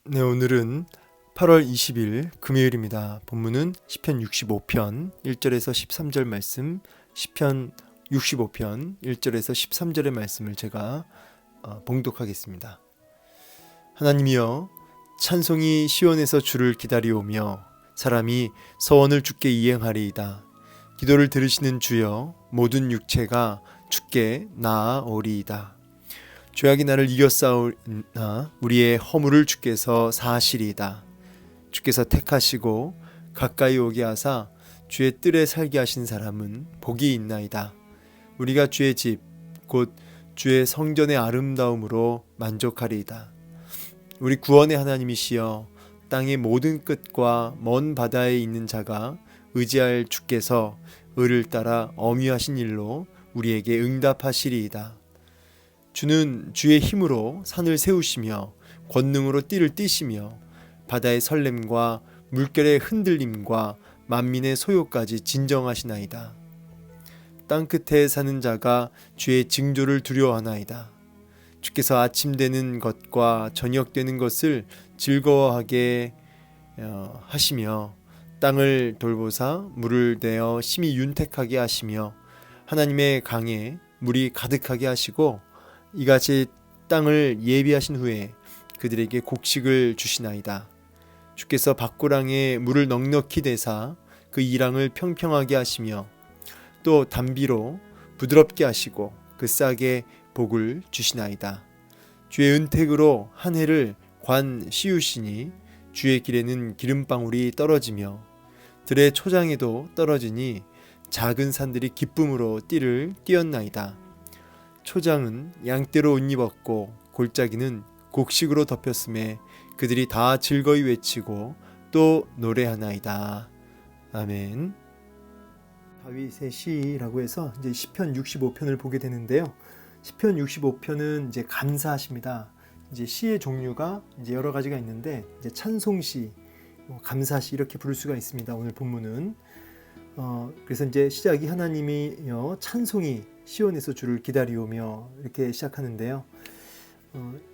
네, 오늘은 8월 20일 금요일입니다. 본문은 시편 65편 1절에서 13절 말씀, 시편 65편 1절에서 13절의 말씀을 제가 봉독하겠습니다. 하나님이여, 찬송이 시온에서 주를 기다리오며 사람이 서원을 주께 이행하리이다. 기도를 들으시는 주여, 모든 육체가 주께 나아오리이다. 죄악이 나를 이겨싸우나 우리의 허물을 주께서 사하시리이다. 주께서 택하시고 가까이 오게 하사 주의 뜰에 살게 하신 사람은 복이 있나이다. 우리가 주의 집 곧 주의 성전의 아름다움으로 만족하리이다. 우리 구원의 하나님이시여, 땅의 모든 끝과 먼 바다에 있는 자가 의지할 주께서 의를 따라 엄위하신 일로 우리에게 응답하시리이다. 주는 주의 힘으로 산을 세우시며 권능으로 띠를 띠시며 바다의 설렘과 물결의 흔들림과 만민의 소요까지 진정하시나이다. 땅끝에 사는 자가 주의 징조를 두려워하나이다. 주께서 아침 되는 것과 저녁 되는 것을 즐거워하게 하시며 땅을 돌보사 물을 내어 심히 윤택하게 하시며 하나님의 강에 물이 가득하게 하시고 이같이 땅을 예비하신 후에 그들에게 곡식을 주시나이다. 주께서 밭고랑에 물을 넉넉히 대사 그 이랑을 평평하게 하시며 또 담비로 부드럽게 하시고 그 싹에 복을 주시나이다. 주의 은택으로 한 해를 관 씌우시니 주의 길에는 기름방울이 떨어지며 들의 초장에도 떨어지니 작은 산들이 기쁨으로 띠를 띄었나이다. 초장은 양떼로 옷 입었고 골짜기는 곡식으로 덮였음에 그들이 다 즐거이 외치고 또 노래하나이다. 아멘. 다윗의 시라고 해서 이제 시편 65편을 보게 되는데요. 시편 65편은 이제 감사시입니다. 이제 시의 종류가 이제 여러 가지가 있는데 이제 찬송시, 감사시 이렇게 부를 수가 있습니다. 오늘 본문은 그래서 이제 시작이 하나님이여 찬송이 시온에서 주를 기다리오며 이렇게 시작하는데요.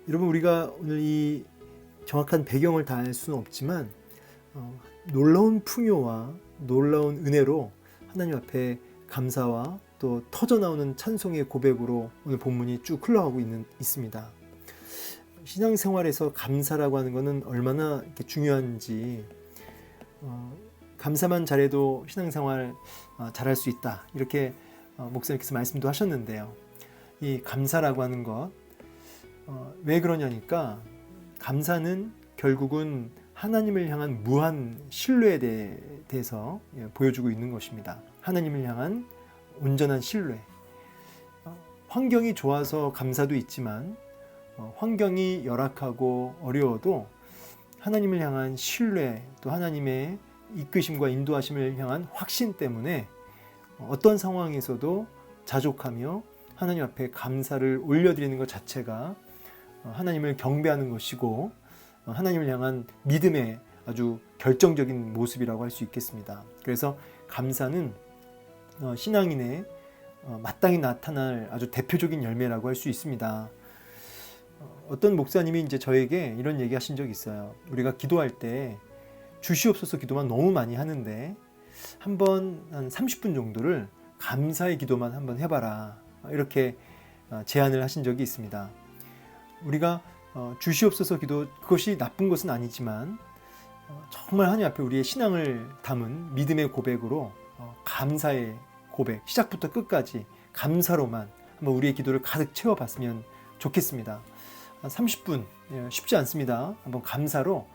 여러분, 우리가 오늘 이 정확한 배경을 다 알 수는 없지만 놀라운 풍요와 놀라운 은혜로 하나님 앞에 감사와 또 터져나오는 찬송의 고백으로 오늘 본문이 쭉 흘러가고 있습니다. 신앙생활에서 감사라고 하는 것은 얼마나 이렇게 중요한지, 감사만 잘해도 신앙생활 잘할 수 있다, 이렇게 목사님께서 말씀도 하셨는데요. 이 감사라고 하는 것, 왜 그러냐니까 감사는 결국은 하나님을 향한 무한 신뢰에 대해서 보여주고 있는 것입니다. 하나님을 향한 온전한 신뢰. 환경이 좋아서 감사도 있지만 환경이 열악하고 어려워도 하나님을 향한 신뢰, 또 하나님의 이끄심과 인도하심을 향한 확신 때문에 어떤 상황에서도 자족하며 하나님 앞에 감사를 올려드리는 것 자체가 하나님을 경배하는 것이고 하나님을 향한 믿음의 아주 결정적인 모습이라고 할 수 있겠습니다. 그래서 감사는 신앙인의 마땅히 나타날 아주 대표적인 열매라고 할 수 있습니다. 어떤 목사님이 이제 저에게 이런 얘기 하신 적이 있어요. 우리가 기도할 때 주시옵소서 기도만 너무 많이 하는데 한번 한 30분 정도를 감사의 기도만 한번 해봐라, 이렇게 제안을 하신 적이 있습니다. 우리가 주시옵소서 기도, 그것이 나쁜 것은 아니지만 정말 하나님 앞에 우리의 신앙을 담은 믿음의 고백으로 감사의 고백, 시작부터 끝까지 감사로만 한번 우리의 기도를 가득 채워봤으면 좋겠습니다. 30분 쉽지 않습니다. 한번 감사로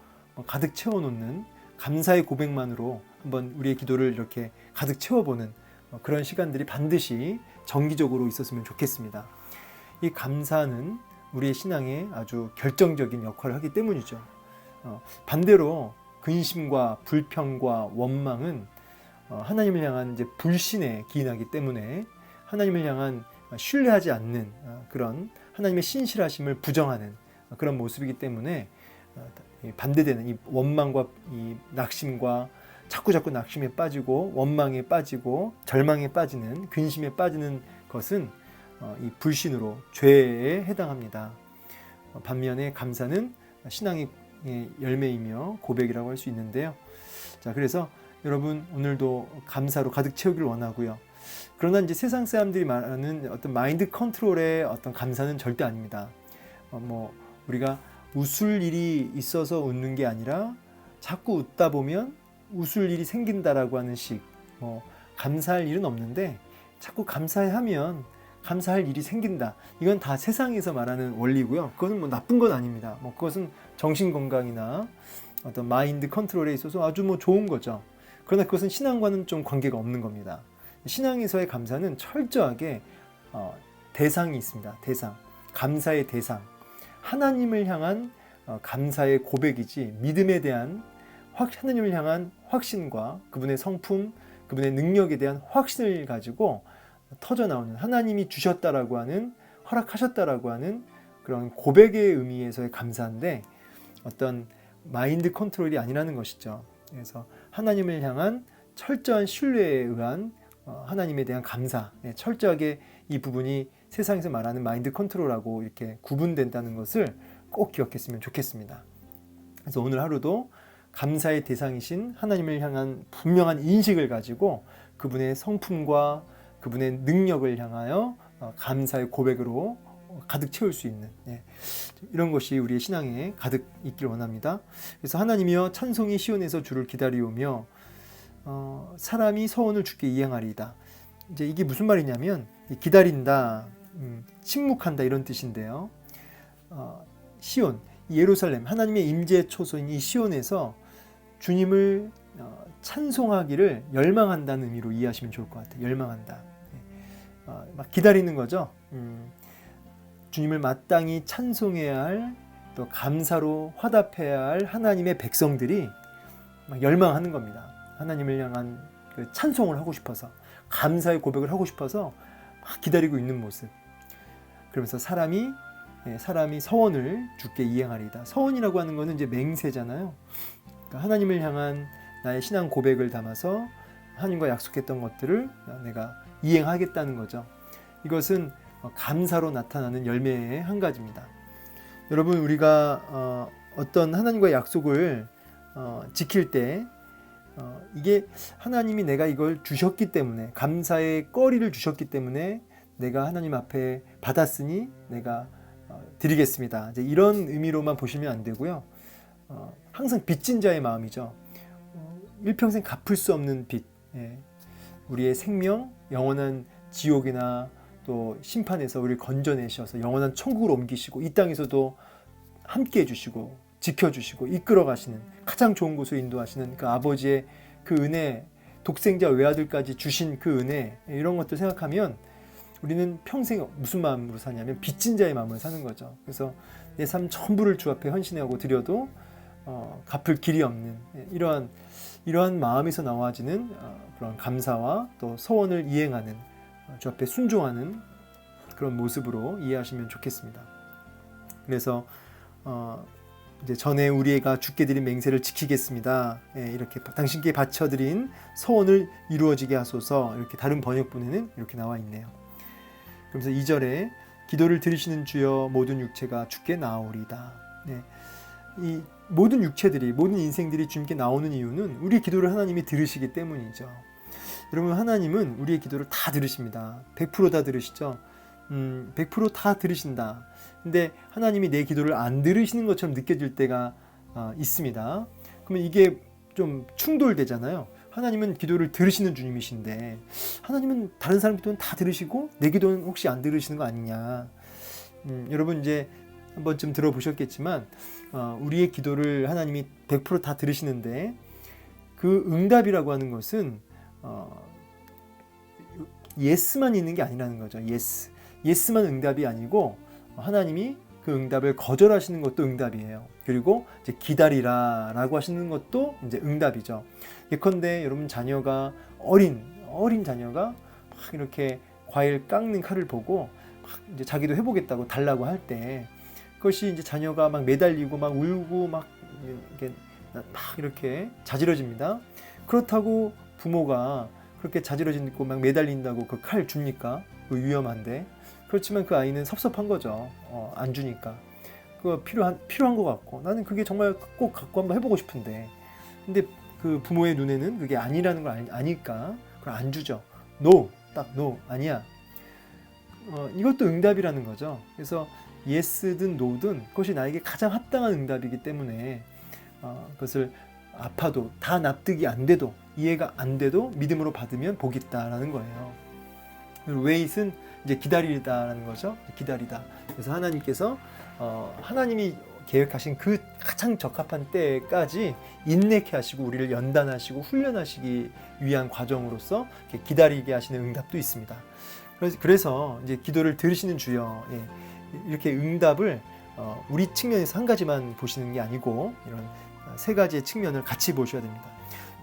가득 채워놓는 감사의 고백만으로 한번 우리의 기도를 이렇게 가득 채워보는 그런 시간들이 반드시 정기적으로 있었으면 좋겠습니다. 이 감사는 우리의 신앙에 아주 결정적인 역할을 하기 때문이죠. 반대로 근심과 불평과 원망은 하나님을 향한 이제 불신에 기인하기 때문에 하나님을 향한 신뢰하지 않는 그런 하나님의 신실하심을 부정하는 그런 모습이기 때문에 반대되는 이 원망과 이 낙심과 자꾸 낙심에 빠지고 원망에 빠지고 절망에 빠지는, 근심에 빠지는 것은 이 불신으로 죄에 해당합니다. 반면에 감사는 신앙이 열매이며 고백이라고 할 수 있는데요. 자, 그래서 여러분 오늘도 감사로 가득 채우기를 원하고요. 그러나 이제 세상 사람들이 말하는 어떤 마인드 컨트롤의 어떤 감사는 절대 아닙니다. 우리가 웃을 일이 있어서 웃는 게 아니라 자꾸 웃다 보면 웃을 일이 생긴다라고 하는 식. 감사할 일은 없는데 자꾸 감사하면 감사할 일이 생긴다. 이건 다 세상에서 말하는 원리고요. 그것은 나쁜 건 아닙니다. 그것은 정신 건강이나 어떤 마인드 컨트롤에 있어서 아주 좋은 거죠. 그러나 그것은 신앙과는 좀 관계가 없는 겁니다. 신앙에서의 감사는 철저하게 대상이 있습니다. 대상, 감사의 대상, 하나님을 향한 감사의 고백이지 믿음에 대한 하나님을 향한 확신과 그분의 성품, 그분의 능력에 대한 확신을 가지고 터져나오는 하나님이 주셨다라고 하는, 허락하셨다라고 하는 그런 고백의 의미에서의 감사인데 어떤 마인드 컨트롤이 아니라는 것이죠. 그래서 하나님을 향한 철저한 신뢰에 의한 하나님에 대한 감사, 철저하게 이 부분이 세상에서 말하는 마인드 컨트롤하고 이렇게 구분된다는 것을 꼭 기억했으면 좋겠습니다. 그래서 오늘 하루도 감사의 대상이신 하나님을 향한 분명한 인식을 가지고 그분의 성품과 그분의 능력을 향하여 감사의 고백으로 가득 채울 수 있는 이런 것이 우리의 신앙에 가득 있길 원합니다. 그래서 하나님이여 찬송이 시온에서 주를 기다리오며 사람이 서원을 주께 이행하리이다. 이제 이게 무슨 말이냐면 기다린다, 침묵한다 이런 뜻인데요. 시온, 예루살렘, 하나님의 임재 초소인 이 시온에서 주님을 찬송하기를 열망한다는 의미로 이해하시면 좋을 것 같아요. 열망한다. 막 기다리는 거죠. 주님을 마땅히 찬송해야 할, 또 감사로 화답해야 할 하나님의 백성들이 막 열망하는 겁니다. 하나님을 향한 그 찬송을 하고 싶어서, 감사의 고백을 하고 싶어서 막 기다리고 있는 모습. 그러면서 사람이 서원을 주께 이행하리이다. 서원이라고 하는 것은 이제 맹세잖아요. 그러니까 하나님을 향한 나의 신앙 고백을 담아서 하나님과 약속했던 것들을 내가 이행하겠다는 거죠. 이것은 감사로 나타나는 열매의 한 가지입니다. 여러분, 우리가 어떤 하나님과 약속을 지킬 때 이게 하나님이 내가 이걸 주셨기 때문에, 감사의 거리를 주셨기 때문에 내가 하나님 앞에 받았으니 내가 드리겠습니다. 이제 이런 의미로만 보시면 안 되고요. 항상 빚진 자의 마음이죠. 일평생 갚을 수 없는 빚, 우리의 생명, 영원한 지옥이나 또 심판에서 우리를 건져내셔서 영원한 천국으로 옮기시고 이 땅에서도 함께 해주시고 지켜주시고 이끌어 가시는, 가장 좋은 곳으로 인도하시는 그 아버지의 그 은혜, 독생자 외아들까지 주신 그 은혜, 이런 것들 생각하면 우리는 평생 무슨 마음으로 사냐면 빚진 자의 마음으로 사는 거죠. 그래서 내 삶 전부를 주 앞에 헌신하고 드려도 갚을 길이 없는 이러한 마음에서 나와지는 그런 감사와 또 서원을 이행하는, 주 앞에 순종하는 그런 모습으로 이해하시면 좋겠습니다. 그래서 이제 전에 우리가 주께 드린 맹세를 지키겠습니다. 이렇게 당신께 바쳐드린 서원을 이루어지게 하소서. 이렇게 다른 번역본에는 이렇게 나와 있네요. 그래서 2절에 기도를 들으시는 주여 모든 육체가 주께 나오리다. 이 모든 육체들이, 모든 인생들이 주님께 나오는 이유는 우리의 기도를 하나님이 들으시기 때문이죠. 여러분, 하나님은 우리의 기도를 다 들으십니다. 100% 다 들으시죠. 100% 다 들으신다. 근데 하나님이 내 기도를 안 들으시는 것처럼 느껴질 때가 있습니다. 그러면 이게 좀 충돌되잖아요. 하나님은 기도를 들으시는 주님이신데 하나님은 다른 사람 기도는 다 들으시고 내 기도는 혹시 안 들으시는 거 아니냐. 여러분 이제 한 번쯤 들어보셨겠지만 우리의 기도를 하나님이 100% 다 들으시는데 그 응답이라고 하는 것은 예스만 있는 게 아니라는 거죠. 예스만 응답이 아니고 하나님이 그 응답을 거절하시는 것도 응답이에요. 그리고 이제 기다리라 라고 하시는 것도 이제 응답이죠. 예컨대 여러분 자녀가 어린 자녀가 막 이렇게 과일 깎는 칼을 보고 막 이제 자기도 해보겠다고 달라고 할 때 그것이 이제 자녀가 막 매달리고 막 울고 막 이렇게 자지러집니다. 그렇다고 부모가 그렇게 자지러지고 막 매달린다고 그 칼 줍니까? 그 위험한데. 그렇지만 그 아이는 섭섭한 거죠. 안 주니까. 필요한 것 같고 나는 그게 정말 꼭 갖고 한번 해보고 싶은데 근데 그 부모의 눈에는 그게 아니라는 걸 아니까 그걸 안 주죠. No, 딱 no, 아니야. 이것도 응답이라는 거죠. 그래서 yes든 no든 그것이 나에게 가장 합당한 응답이기 때문에 그것을 아파도 다 납득이 안 돼도 이해가 안 돼도 믿음으로 받으면 복이 있다라는 거예요. 그리고 wait은 이제 기다리다라는 거죠. 기다리다. 그래서 하나님께서 하나님이 계획하신 그 가장 적합한 때까지 인내케 하시고 우리를 연단하시고 훈련하시기 위한 과정으로서 기다리게 하시는 응답도 있습니다. 그래서 이제 기도를 들으시는 주여, 이렇게 응답을 우리 측면에서 한 가지만 보시는 게 아니고 이런 세 가지의 측면을 같이 보셔야 됩니다.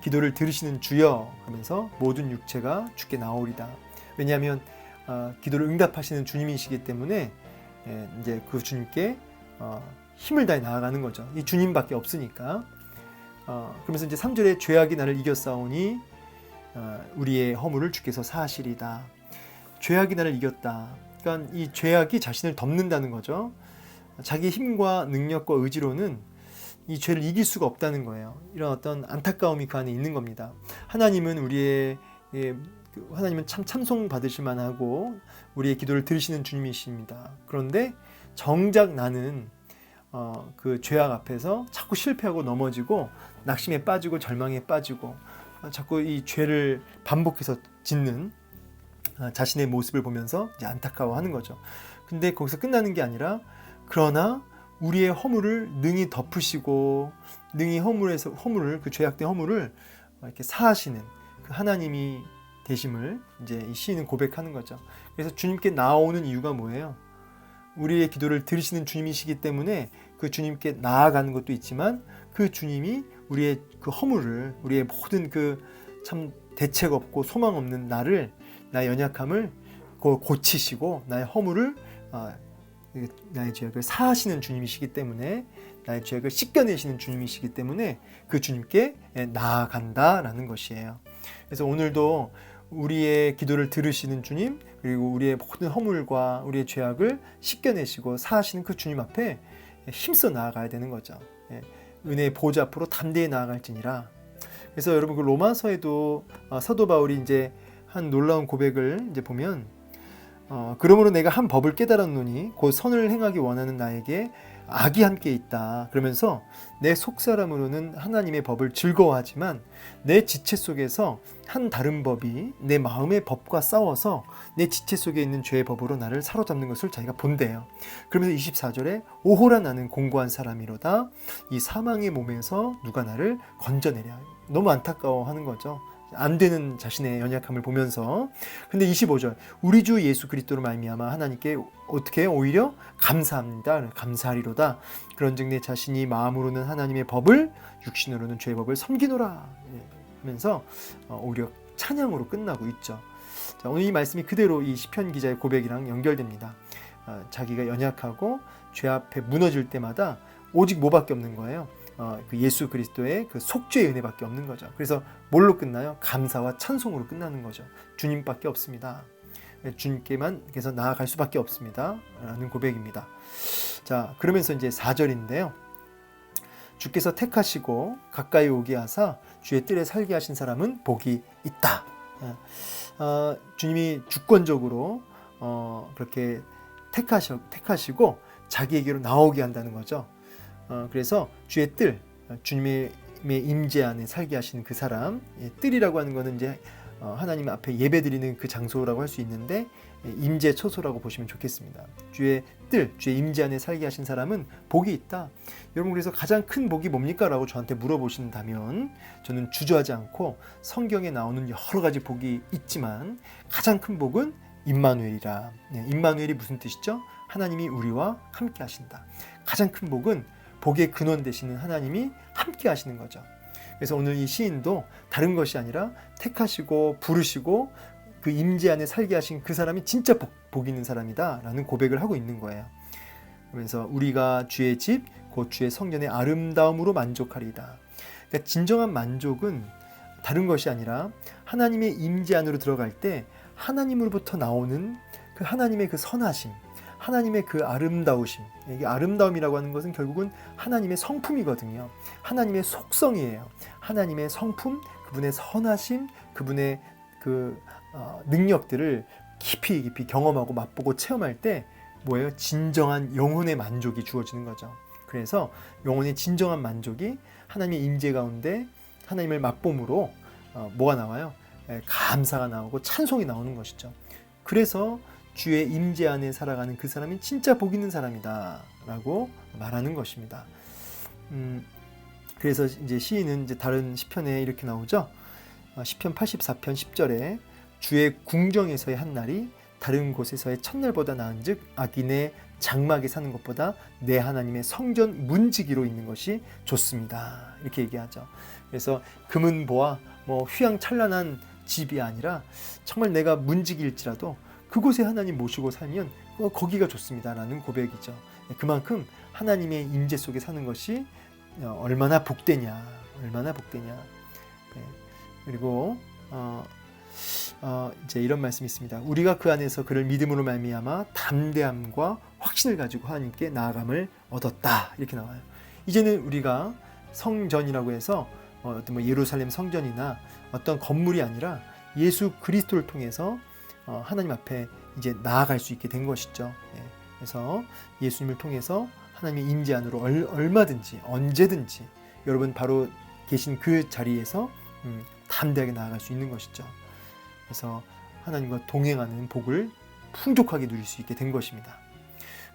기도를 들으시는 주여 하면서 모든 육체가 주께 나오리다. 왜냐하면 기도를 응답하시는 주님이시기 때문에 이제 그 주님께 힘을 다해 나아가는 거죠. 이 주님밖에 없으니까. 그러면서 이제 3절에 죄악이 나를 이겼사오니 우리의 허물을 주께서 사하시리다. 죄악이 나를 이겼다. 그러니까 이 죄악이 자신을 덮는다는 거죠. 자기 힘과 능력과 의지로는 이 죄를 이길 수가 없다는 거예요. 이런 어떤 안타까움이 그 안에 있는 겁니다. 하나님은 하나님은 참 찬송 받으실 만하고 우리의 기도를 들으시는 주님이십니다. 그런데 정작 나는 그 죄악 앞에서 자꾸 실패하고 넘어지고 낙심에 빠지고 절망에 빠지고 자꾸 이 죄를 반복해서 짓는 자신의 모습을 보면서 이제 안타까워하는 거죠. 근데 거기서 끝나는 게 아니라 그러나 우리의 허물을 능히 덮으시고 능히 허물을 그 죄악된 허물을 이렇게 사하시는 그 하나님이 되심을 이제 이 시인은 고백하는 거죠. 그래서 주님께 나오는 이유가 뭐예요? 우리의 기도를 들으시는 주님이시기 때문에 그 주님께 나아가는 것도 있지만 그 주님이 우리의 그 허물을 우리의 모든 그 참 대책 없고 소망 없는 나의 연약함을 고치시고 나의 허물을 나의 죄악을 사하시는 주님이시기 때문에 나의 죄악을 씻겨내시는 주님이시기 때문에 그 주님께 나아간다라는 것이에요. 그래서 오늘도 우리의 기도를 들으시는 주님 그리고 우리의 모든 허물과 우리의 죄악을 씻겨내시고 사하시는 그 주님 앞에 힘써 나아가야 되는 거죠. 은혜의 보좌 앞으로 담대히 나아갈지니라. 그래서 여러분 그 로마서에도 사도 바울이 이제 한 놀라운 고백을 이제 보면 그러므로 내가 한 법을 깨달았노니 곧 선을 행하기 원하는 나에게 악이 함께 있다. 그러면서 내 속사람으로는 하나님의 법을 즐거워하지만 내 지체 속에서 한 다른 법이 내 마음의 법과 싸워서 내 지체 속에 있는 죄의 법으로 나를 사로잡는 것을 자기가 본대요. 그러면서 24절에 오호라 나는 공고한 사람이로다. 이 사망의 몸에서 누가 나를 건져내랴. 너무 안타까워하는 거죠. 안 되는 자신의 연약함을 보면서. 근데 25절 우리 주 예수 그리스도로 말미암아 하나님께 어떻게 오히려 감사합니다. 감사하리로다. 그런즉 내 자신이 마음으로는 하나님의 법을 육신으로는 죄의 법을 섬기노라 하면서 오히려 찬양으로 끝나고 있죠. 자, 오늘 이 말씀이 그대로 이 시편 기자의 고백이랑 연결됩니다. 자기가 연약하고 죄 앞에 무너질 때마다 오직 뭐밖에 없는 거예요. 그 예수 그리스도의 그 속죄의 은혜밖에 없는 거죠. 그래서 뭘로 끝나요? 감사와 찬송으로 끝나는 거죠. 주님밖에 없습니다. 주님께만 그래서 나아갈 수밖에 없습니다. 라는 고백입니다. 자, 그러면서 이제 4절인데요. 주께서 택하시고 가까이 오게 하사 주의 뜰에 살게 하신 사람은 복이 있다. 주님이 주권적으로 그렇게 택하시고 자기에게로 나오게 한다는 거죠. 그래서 주의 뜰, 주님의 임재 안에 살게 하시는 그 사람, 뜰이라고 하는 것은 이제 하나님 앞에 예배드리는 그 장소라고 할 수 있는데 임재 처소라고 보시면 좋겠습니다. 주의 뜰, 주의 임재 안에 살게 하신 사람은 복이 있다. 여러분 그래서 가장 큰 복이 뭡니까? 라고 저한테 물어보신다면 저는 주저하지 않고 성경에 나오는 여러 가지 복이 있지만 가장 큰 복은 임마누엘이라. 임마누엘이 무슨 뜻이죠? 하나님이 우리와 함께 하신다. 가장 큰 복은 복의 근원 되시는 하나님이 함께 하시는 거죠. 그래서 오늘 이 시인도 다른 것이 아니라 택하시고 부르시고 그 임재 안에 살게 하신 그 사람이 진짜 복 있는 사람이다 라는 고백을 하고 있는 거예요. 그러면서 우리가 주의 집, 곧 주의 성전의 아름다움으로 만족하리다. 그러니까 진정한 만족은 다른 것이 아니라 하나님의 임재 안으로 들어갈 때 하나님으로부터 나오는 그 하나님의 그 선하심, 하나님의 그 아름다우심, 이게 아름다움이라고 하는 것은 결국은 하나님의 성품이거든요. 하나님의 속성이에요. 하나님의 성품, 그분의 선하심, 그분의 그 능력들을 깊이 깊이 경험하고 맛보고 체험할 때 뭐예요? 진정한 영혼의 만족이 주어지는 거죠. 그래서 영혼의 진정한 만족이 하나님의 임재 가운데 하나님을 맛봄으로 뭐가 나와요? 감사가 나오고 찬송이 나오는 것이죠. 그래서 주의 임재 안에 살아가는 그 사람이 진짜 복 있는 사람이다 라고 말하는 것입니다. 그래서 이제 시인은 이제 다른 시편에 이렇게 나오죠. 시편 84편 10절에 주의 궁정에서의 한 날이 다른 곳에서의 첫날보다 나은즉 악인의 장막에 사는 것보다 내 하나님의 성전 문지기로 있는 것이 좋습니다. 이렇게 얘기하죠. 그래서 금은보화 뭐 휘황찬란한 집이 아니라 정말 내가 문지기일지라도 그곳에 하나님 모시고 살면 거기가 좋습니다라는 고백이죠. 그만큼 하나님의 임재 속에 사는 것이 얼마나 복되냐, 얼마나 복되냐. 그리고 이제 이런 말씀이 있습니다. 우리가 그 안에서 그를 믿음으로 말미암아 담대함과 확신을 가지고 하나님께 나아감을 얻었다. 이렇게 나와요. 이제는 우리가 성전이라고 해서 어떤 뭐 예루살렘 성전이나 어떤 건물이 아니라 예수 그리스도를 통해서 하나님 앞에 이제 나아갈 수 있게 된 것이죠. 그래서 예수님을 통해서 하나님의 임재 안으로 얼마든지 언제든지 여러분 바로 계신 그 자리에서 담대하게 나아갈 수 있는 것이죠. 그래서 하나님과 동행하는 복을 풍족하게 누릴 수 있게 된 것입니다.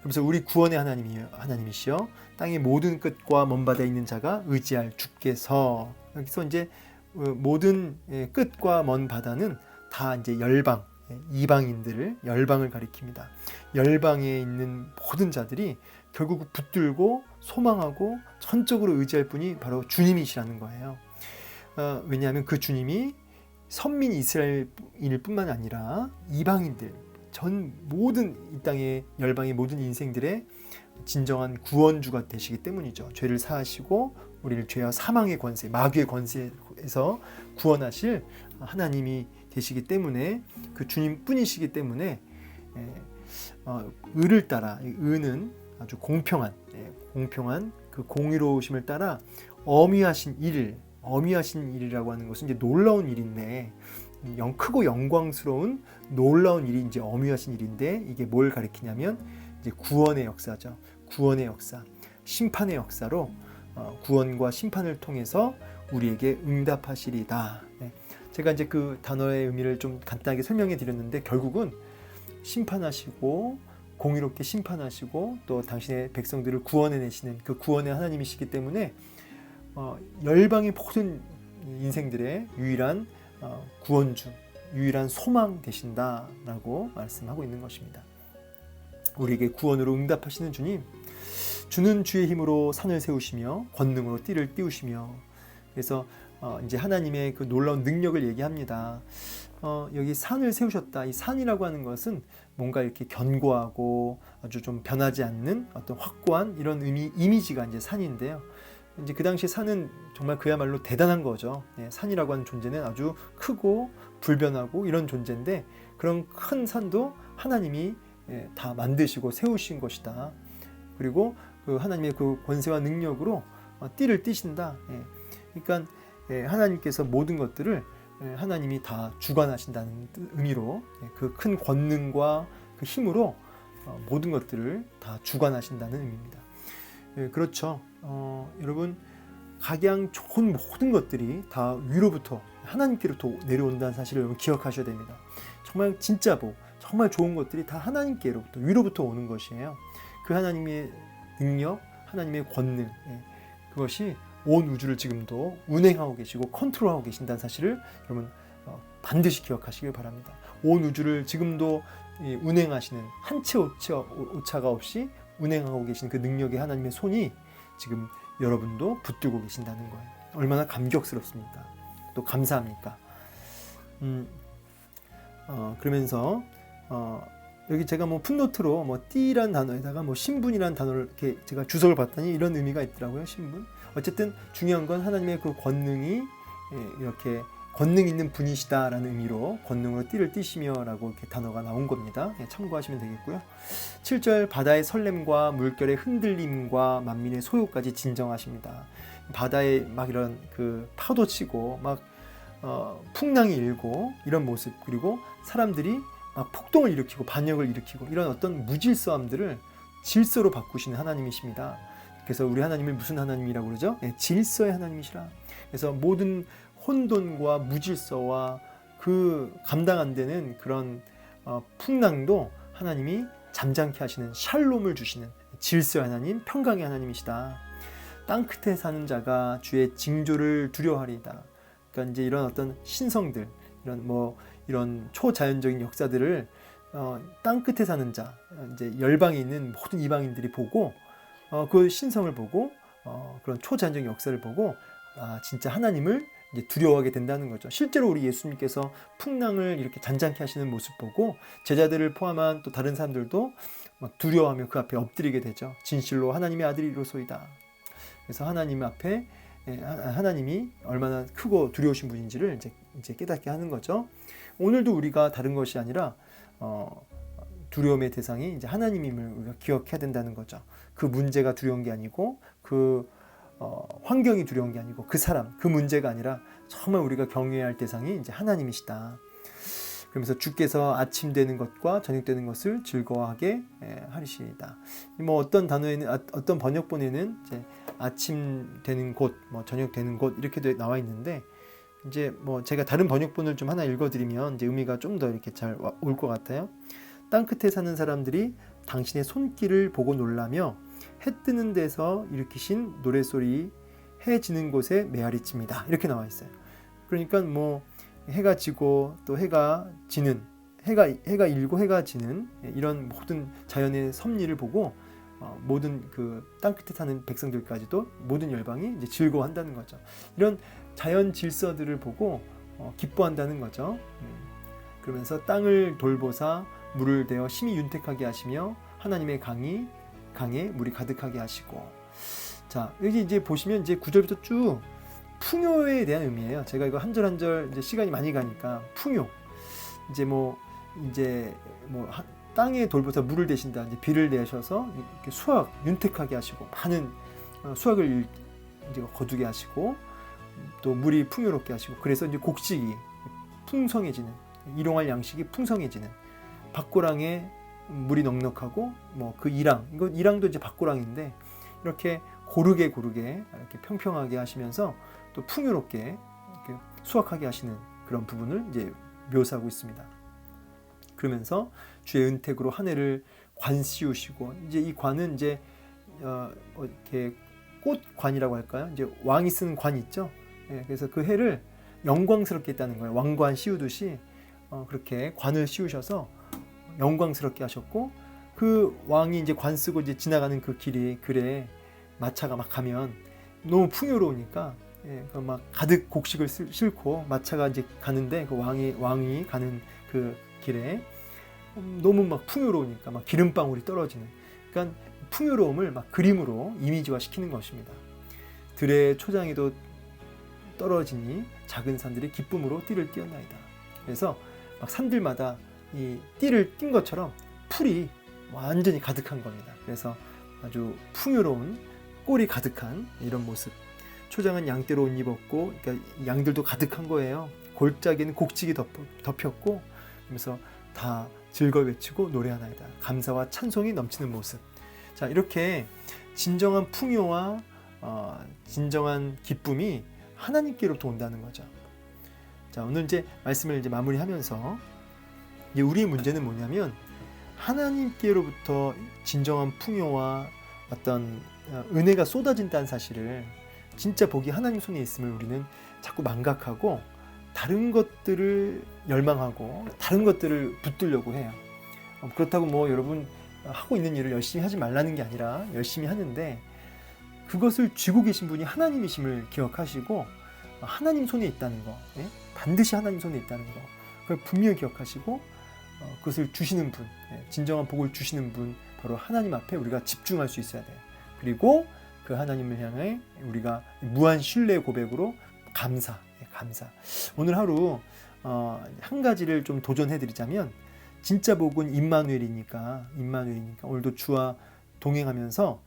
그래서 우리 구원의 하나님이시여 땅의 모든 끝과 먼 바다에 있는 자가 의지할 주께서, 여기서 이제 모든 끝과 먼 바다는 다 이제 열방, 이방인들을 열방을 가리킵니다. 열방에 있는 모든 자들이 결국 붙들고 소망하고 전적으로 의지할 분이 바로 주님이시라는 거예요. 왜냐하면 그 주님이 선민 이스라엘일 뿐만 아니라 이방인들, 전 모든 이 땅의 열방의 모든 인생들의 진정한 구원주가 되시기 때문이죠. 죄를 사하시고 우리를 죄와 사망의 권세, 마귀의 권세에서 구원하실 하나님이 되시기 때문에, 그 주님뿐이시기 때문에 의를 따라, 의는 아주 공평한 그 공의로우심을 따라 어미하신 일이라고 하는 것은 이제 놀라운 일인데, 크고 영광스러운 놀라운 일이 이제 어미하신 일인데, 이게 뭘 가리키냐면 이제 구원의 역사죠. 구원의 역사, 심판의 역사로 구원과 심판을 통해서 우리에게 응답하시리다. 제가 이제 그 단어의 의미를 좀 간단하게 설명해 드렸는데, 결국은 심판하시고 공의롭게 심판하시고 또 당신의 백성들을 구원해내시는 그 구원의 하나님이시기 때문에 열방의 모든 인생들의 유일한 구원주, 유일한 소망 되신다라고 말씀하고 있는 것입니다. 우리에게 구원으로 응답하시는 주님, 주는 주의 힘으로 산을 세우시며 권능으로 띠를 띄우시며, 그래서 이제 하나님의 그 놀라운 능력을 얘기합니다. 여기 산을 세우셨다. 이 산이라고 하는 것은 뭔가 이렇게 견고하고 아주 좀 변하지 않는 어떤 확고한 이런 이미지가 이제 산인데요. 이제 그 당시 산은 정말 그야말로 대단한 거죠. 산이라고 하는 존재는 아주 크고 불변하고 이런 존재인데, 그런 큰 산도 하나님이 다 만드시고 세우신 것이다. 그리고 그 하나님의 그 권세와 능력으로 띠를 띠신다. 그러니까 하나님께서 모든 것들을 하나님이 다 주관하신다는 의미로, 그 큰 권능과 그 힘으로 모든 것들을 다 주관하신다는 의미입니다. 그렇죠. 여러분, 각양 좋은 모든 것들이 다 위로부터 하나님께로부터 내려온다는 사실을 여러분 기억하셔야 됩니다. 정말 진짜 정말 좋은 것들이 다 하나님께로부터 위로부터 오는 것이에요. 그 하나님의 능력, 하나님의 권능, 그것이 온 우주를 지금도 운행하고 계시고 컨트롤하고 계신다는 사실을 여러분 반드시 기억하시길 바랍니다. 온 우주를 지금도 운행하시는 한 채 오차가 없이 운행하고 계신 그 능력의 하나님의 손이 지금 여러분도 붙들고 계신다는 거예요. 얼마나 감격스럽습니까? 또 감사합니까? 그러면서 여기 제가 뭐 풋노트로 뭐 띠란 단어에다가 뭐 신분이란 단어를 이렇게 제가 주석을 봤더니 이런 의미가 있더라고요. 신분. 어쨌든 중요한 건 하나님의 그 권능이 이렇게 권능 있는 분이시다라는 의미로 권능으로 띠를 띠시며라고 이렇게 단어가 나온 겁니다. 참고하시면 되겠고요. 7절 바다의 설렘과 물결의 흔들림과 만민의 소요까지 진정하십니다. 바다에 막 이런 그 파도 치고 막 풍랑이 일고 이런 모습, 그리고 사람들이 막 폭동을 일으키고 반역을 일으키고 이런 어떤 무질서함들을 질서로 바꾸시는 하나님이십니다. 그래서 우리 하나님을 무슨 하나님이라고 그러죠? 질서의 하나님이시라. 그래서 모든 혼돈과 무질서와 그 감당 안 되는 그런 풍랑도 하나님이 잠잠케 하시는 샬롬을 주시는 질서의 하나님, 평강의 하나님이시다. 땅 끝에 사는 자가 주의 징조를 두려워하리이다. 그러니까 이제 이런 어떤 신성들, 이런 초자연적인 역사들을 땅 끝에 사는 자, 이제 열방에 있는 모든 이방인들이 보고 그 신성을 보고 그런 초자연적인 역사를 보고 진짜 하나님을 이제 두려워하게 된다는 거죠. 실제로 우리 예수님께서 풍랑을 이렇게 잔잔케 하시는 모습 보고 제자들을 포함한 또 다른 사람들도 막 두려워하며 그 앞에 엎드리게 되죠. 진실로 하나님의 아들이로소이다. 그래서 하나님 앞에 하나님이 얼마나 크고 두려우신 분인지를 이제 깨닫게 하는 거죠. 오늘도 우리가 다른 것이 아니라 두려움의 대상이 이제 하나님임을 우리가 기억해야 된다는 거죠. 그 문제가 두려운 게 아니고 그 환경이 두려운 게 아니고 그 사람, 그 문제가 아니라 정말 우리가 경외해야 할 대상이 이제 하나님이시다. 그러면서 주께서 아침 되는 것과 저녁 되는 것을 즐거워하게 하시리다. 어떤 단어에는 어떤 번역본에는 이제 아침 되는 곳, 저녁 되는 곳 이렇게 나와 있는데 이제 제가 다른 번역본을 좀 하나 읽어드리면 이제 의미가 좀 더 이렇게 잘 올 것 같아요. 땅 끝에 사는 사람들이 당신의 손길을 보고 놀라며 해 뜨는 데서 일으키신 노랫소리, 해 지는 곳에 메아리칩니다. 이렇게 나와 있어요. 그러니까 해가 지고 또 해가 지는, 해가 일고 해가 지는 이런 모든 자연의 섭리를 보고 모든 그 땅 끝에 사는 백성들까지도 모든 열방이 이제 즐거워한다는 거죠. 이런 자연 질서들을 보고 기뻐한다는 거죠. 그러면서 땅을 돌보사 물을 대어 심히 윤택하게 하시며 하나님의 강에 물이 가득하게 하시고. 자, 여기 이제 보시면 이제 9절부터 쭉 풍요에 대한 의미예요. 제가 이거 한 절 한 절 이제 시간이 많이 가니까 풍요. 땅에 돌보사 물을 대신다. 이제 비를 내셔서 이렇게 수확 윤택하게 하시고 많은 수확을 이제 거두게 하시고 또 물이 풍요롭게 하시고, 그래서 이제 곡식이 풍성해지는, 일용할 양식이 풍성해지는, 밭고랑에 물이 넉넉하고 그 이랑도 이제 밭고랑인데 이렇게 고르게 이렇게 평평하게 하시면서 또 풍요롭게 이렇게 수확하게 하시는 그런 부분을 이제 묘사하고 있습니다. 그러면서 주의 은택으로 한 해를 관 씌우시고, 이제 이 관은 이제 이렇게 꽃관이라고 할까요? 이제 왕이 쓰는 관 있죠. 그래서 그 해를 영광스럽게 했다는 거예요. 왕관 씌우듯이 그렇게 관을 씌우셔서 영광스럽게 하셨고, 그 왕이 이제 관 쓰고 이제 지나가는 그 길에 마차가 막 가면 너무 풍요로우니까 막 가득 곡식을 싣고 마차가 이제 가는데 그 왕이 가는 그 길에 너무 막 풍요로우니까 막 기름방울이 떨어지는, 그러니까 풍요로움을 막 그림으로 이미지화 시키는 것입니다. 들의 초장에도 떨어지니 작은 산들이 기쁨으로 띠를 띄었나이다. 그래서 막 산들마다 이 띠를 띈 것처럼 풀이 완전히 가득한 겁니다. 그래서 아주 풍요로운 꼴이 가득한 이런 모습. 초장은 양떼로 옷 입었고, 그러니까 양들도 가득한 거예요. 골짜기는 곡식이 덮였고, 그래서 다 즐거워 외치고 노래하나이다. 감사와 찬송이 넘치는 모습. 자, 이렇게 진정한 풍요와 진정한 기쁨이 하나님께로부터 온다는 거죠. 자, 오늘 이제 말씀을 이제 마무리하면서 이제 우리의 문제는 뭐냐면, 하나님께로부터 진정한 풍요와 어떤 은혜가 쏟아진다는 사실을 진짜 복이 하나님 손에 있음을 우리는 자꾸 망각하고 다른 것들을 열망하고 다른 것들을 붙들려고 해요. 그렇다고 여러분 하고 있는 일을 열심히 하지 말라는 게 아니라 열심히 하는데, 그것을 쥐고 계신 분이 하나님이심을 기억하시고 하나님 손에 있다는 거, 반드시 하나님 손에 있다는 거, 그걸 분명히 기억하시고 그것을 주시는 분, 진정한 복을 주시는 분, 바로 하나님 앞에 우리가 집중할 수 있어야 돼요. 그리고 그 하나님을 향해 우리가 무한 신뢰의 고백으로 감사. 오늘 하루 한 가지를 좀 도전해드리자면, 진짜 복은 임마누엘이니까 오늘도 주와 동행하면서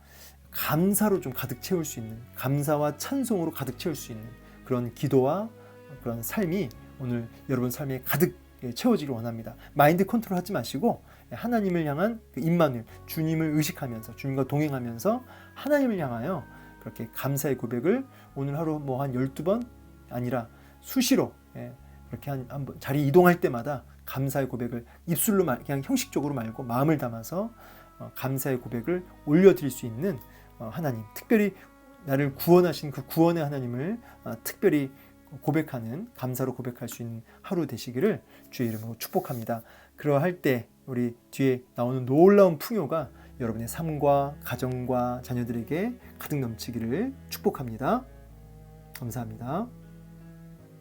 감사로 좀 가득 채울 수 있는, 감사와 찬송으로 가득 채울 수 있는 그런 기도와 그런 삶이 오늘 여러분 삶에 가득 채워지길 원합니다. 마인드 컨트롤 하지 마시고 하나님을 향한 그 임마누엘, 주님을 의식하면서, 주님과 동행하면서 하나님을 향하여 그렇게 감사의 고백을 오늘 하루 뭐 한 12번 아니라 수시로 그렇게 한번 자리 이동할 때마다 감사의 고백을 입술로 그냥 형식적으로 말고 마음을 담아서 감사의 고백을 올려드릴 수 있는 하나님, 특별히 나를 구원하신 그 구원의 하나님을 특별히 고백하는, 감사로 고백할 수 있는 하루 되시기를 주의 이름으로 축복합니다. 그러할 때 우리 뒤에 나오는 놀라운 풍요가 여러분의 삶과 가정과 자녀들에게 가득 넘치기를 축복합니다. 감사합니다.